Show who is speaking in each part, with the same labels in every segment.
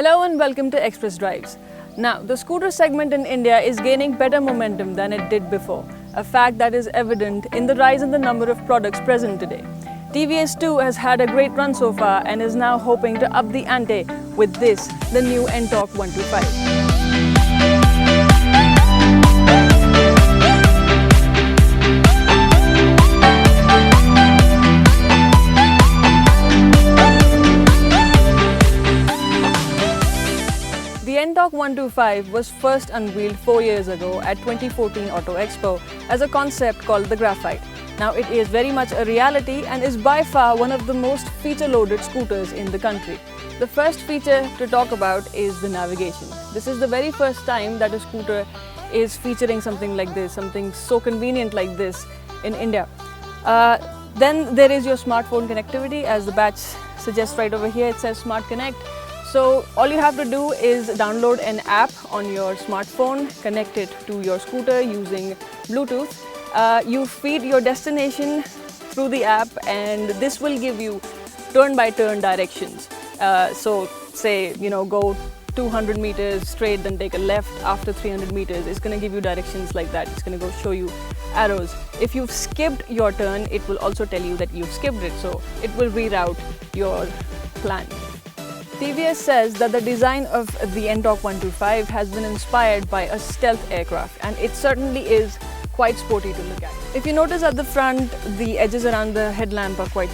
Speaker 1: Hello and welcome to Express Drives. Now, the scooter segment in India is gaining better momentum than it did before, a fact that is evident in the rise in the number of products present today. TVS too has had a great run so far and is now hoping to up the ante with this, the new Ntorq 125. The Ntorq 125 was first unveiled 4 years ago at 2014 Auto Expo as a concept called the Graphite. Now it is very much a reality and is by far one of the most feature-loaded scooters in the country. The first feature to talk about is the navigation. This is the very first time that a scooter is featuring something like this, something so convenient like this in India. Then there is your smartphone connectivity, as the badge suggests right over here. It says Smart Connect. So all you have to do is download an app on your smartphone, connect it to your scooter using Bluetooth. You feed your destination through the app and this will give you turn-by-turn directions. So say, go 200 meters straight, then take a left after 300 meters. It's going to give you directions like that. It's going to go show you arrows. If you've skipped your turn, it will also tell you that you've skipped it. So it will reroute your plan. TVS says that the design of the Ntorq 125 has been inspired by a stealth aircraft, and it certainly is quite sporty to look at. If you notice at the front, the edges around the headlamp are quite,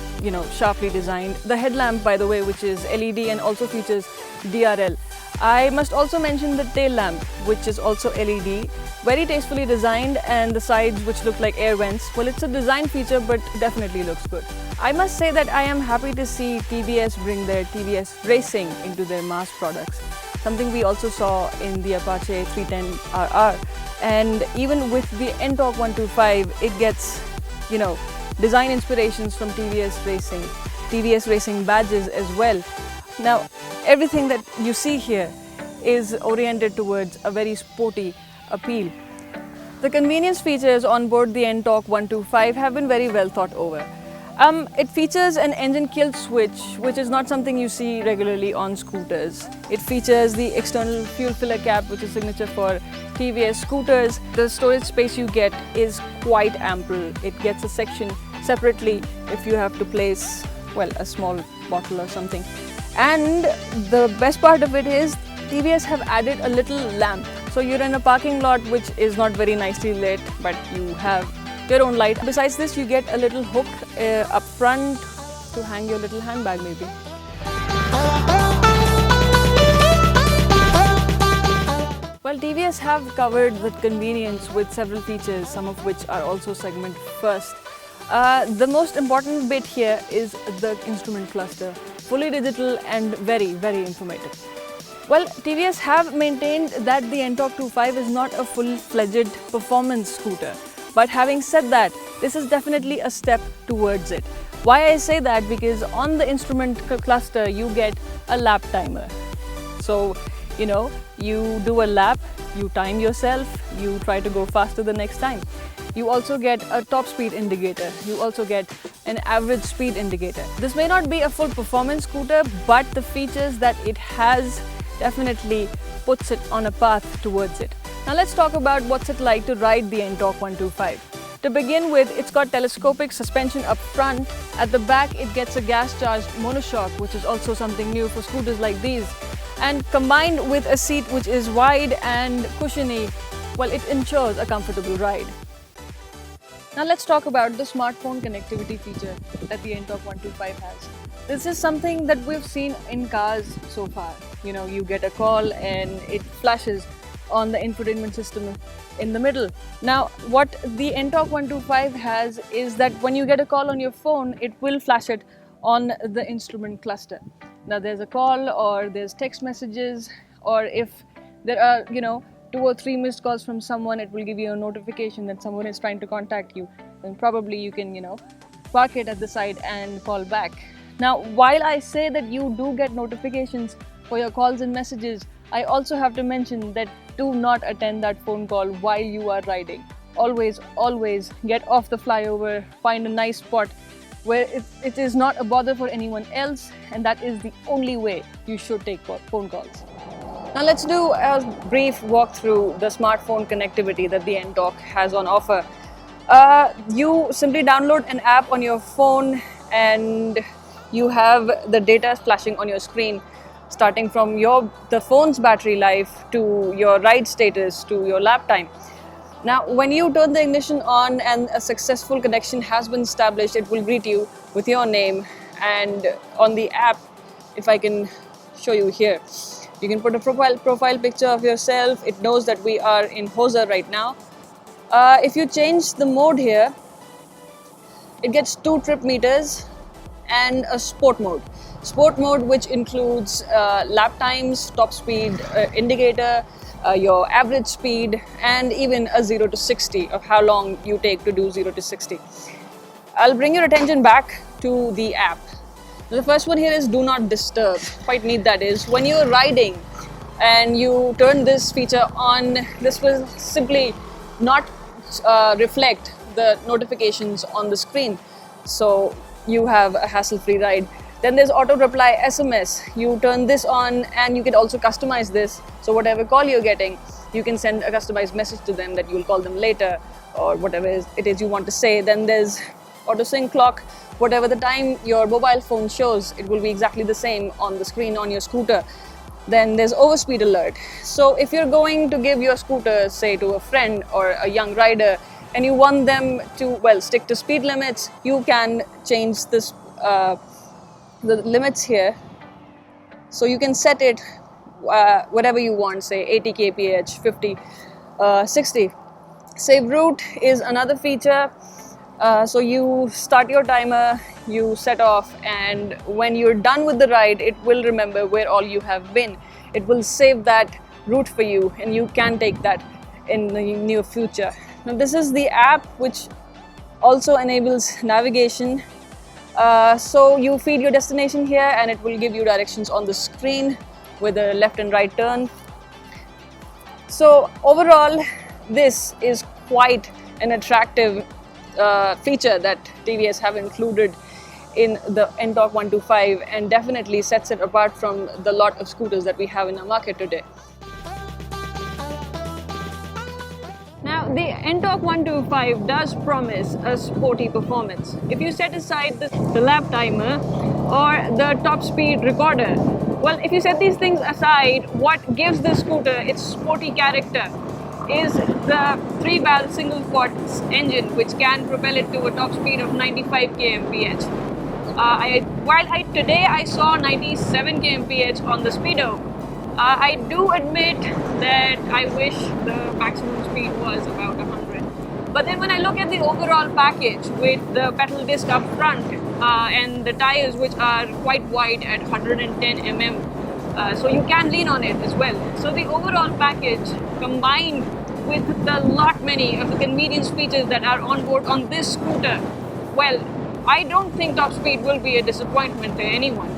Speaker 1: sharply designed. The headlamp, by the way, which is LED and also features DRL. I must also mention the tail lamp, which is also LED, very tastefully designed, and the sides, which look like air vents. Well, it's a design feature, but definitely looks good. I must say that I am happy to see TVS bring their TVS Racing into their mass products, something we also saw in the Apache 310RR. And even with the Ntorq 125, it gets, design inspirations from TVS Racing badges as well. Now, everything that you see here is oriented towards a very sporty appeal. The convenience features on board the Ntorq 125 have been very well thought over. It features an engine kill switch, which is not something you see regularly on scooters. It features the external fuel filler cap, which is signature for TVS scooters. The storage space you get is quite ample. It gets a section separately if you have to place, a small bottle or something. And the best part of it is TVS have added a little lamp. So you're in a parking lot which is not very nicely lit, but you have your own light. Besides this, you get a little hook up front to hang your little handbag maybe. Well, TVS have covered the convenience with several features, some of which are also segment first. The most important bit here is the instrument cluster, fully digital and very, very informative. Well, TVS have maintained that the Ntorq 25 is not a full-fledged performance scooter. But having said that, this is definitely a step towards it. Why I say that? Because on the instrument cluster, you get a lap timer. So, you do a lap, you time yourself, you try to go faster the next time. You also get a top speed indicator. You also get an average speed indicator. This may not be a full performance scooter, but the features that it has definitely puts it on a path towards it. Now let's talk about what's it like to ride the Ntorq 125. To begin with, it's got telescopic suspension up front. At the back, it gets a gas-charged monoshock, which is also something new for scooters like these. And combined with a seat which is wide and cushiony, it ensures a comfortable ride. Now let's talk about the smartphone connectivity feature that the Ntorq 125 has. This is something that we've seen in cars so far. You get a call and it flashes on the infotainment system in the middle. Now, what the Ntorq 125 has is that when you get a call on your phone, it will flash it on the instrument cluster. Now, there's a call or there's text messages, or if there are, 2 or 3 missed calls from someone, it will give you a notification that someone is trying to contact you. Then probably you can, park it at the side and call back. Now, while I say that you do get notifications for your calls and messages, I also have to mention that do not attend that phone call while you are riding. Always get off the flyover, find a nice spot, where it is not a bother for anyone else, and that is the only way you should take phone calls. Now let's do a brief walk through the smartphone connectivity that the Ntorq has on offer. You simply download an app on your phone and you have the data flashing on your screen, starting from the phone's battery life to your ride status to your lap time. Now, when you turn the ignition on and a successful connection has been established, it will greet you with your name. And on the app, if I can show you here, you can put a profile picture of yourself. It knows that we are in Hosa right now. If you change the mode here, it gets 2 trip meters and a sport mode. Sport mode, which includes lap times, top speed indicator, your average speed, and even a 0 to 60 of how long you take to do 0 to 60. I'll bring your attention back to the app. The first one here is do not disturb. Quite neat that is. When you're riding and you turn this feature on, this will simply not reflect the notifications on the screen, so you have a hassle-free ride. Then there's auto reply SMS. You turn this on and you can also customize this, so whatever call you're getting, you can send a customized message to them that you'll call them later or whatever it is you want to say. Then there's auto sync clock. Whatever the time your mobile phone shows, it will be exactly the same on the screen on your scooter. Then there's overspeed alert. So if you're going to give your scooter, say, to a friend or a young rider, and you want them to, well, stick to speed limits, you can change this the limits here. So you can set it whatever you want, say 80 kph, 50, 60. Save route is another feature. So you start your timer, you set off, and when you're done with the ride, it will remember where all you have been. It will save that route for you, and you can take that in the near future. Now this is the app, which also enables navigation. So you feed your destination here and it will give you directions on the screen with a left and right turn. So overall, this is quite an attractive feature that TVS have included in the Ntorq 125, and definitely sets it apart from the lot of scooters that we have in our market today. Now, the Ntorq 125 does promise a sporty performance. If you set aside the lap timer or the top speed recorder, well, if you set these things aside, what gives the scooter its sporty character is the 3-valve single quad engine, which can propel it to a top speed of 95 kmph. Today I saw 97 kmph on the speedo. I do admit that I wish the maximum speed was about 100. But then when I look at the overall package with the petal disc up front and the tyres, which are quite wide at 110 mm, so you can lean on it as well. So the overall package, combined with the many of the convenience features that are on board on this scooter, well, I don't think top speed will be a disappointment to anyone.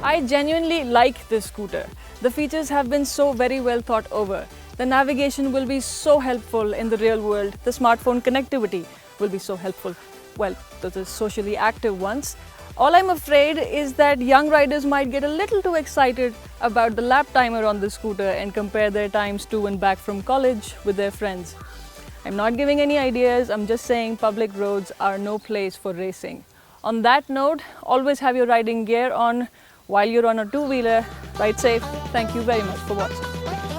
Speaker 1: I genuinely like this scooter. The features have been so very well thought over. The navigation will be so helpful in the real world. The smartphone connectivity will be so helpful. Well, those socially active ones. All I'm afraid is that young riders might get a little too excited about the lap timer on the scooter and compare their times to and back from college with their friends. I'm not giving any ideas, I'm just saying public roads are no place for racing. On that note, always have your riding gear on while you're on a two-wheeler. Ride safe. Thank you very much for watching.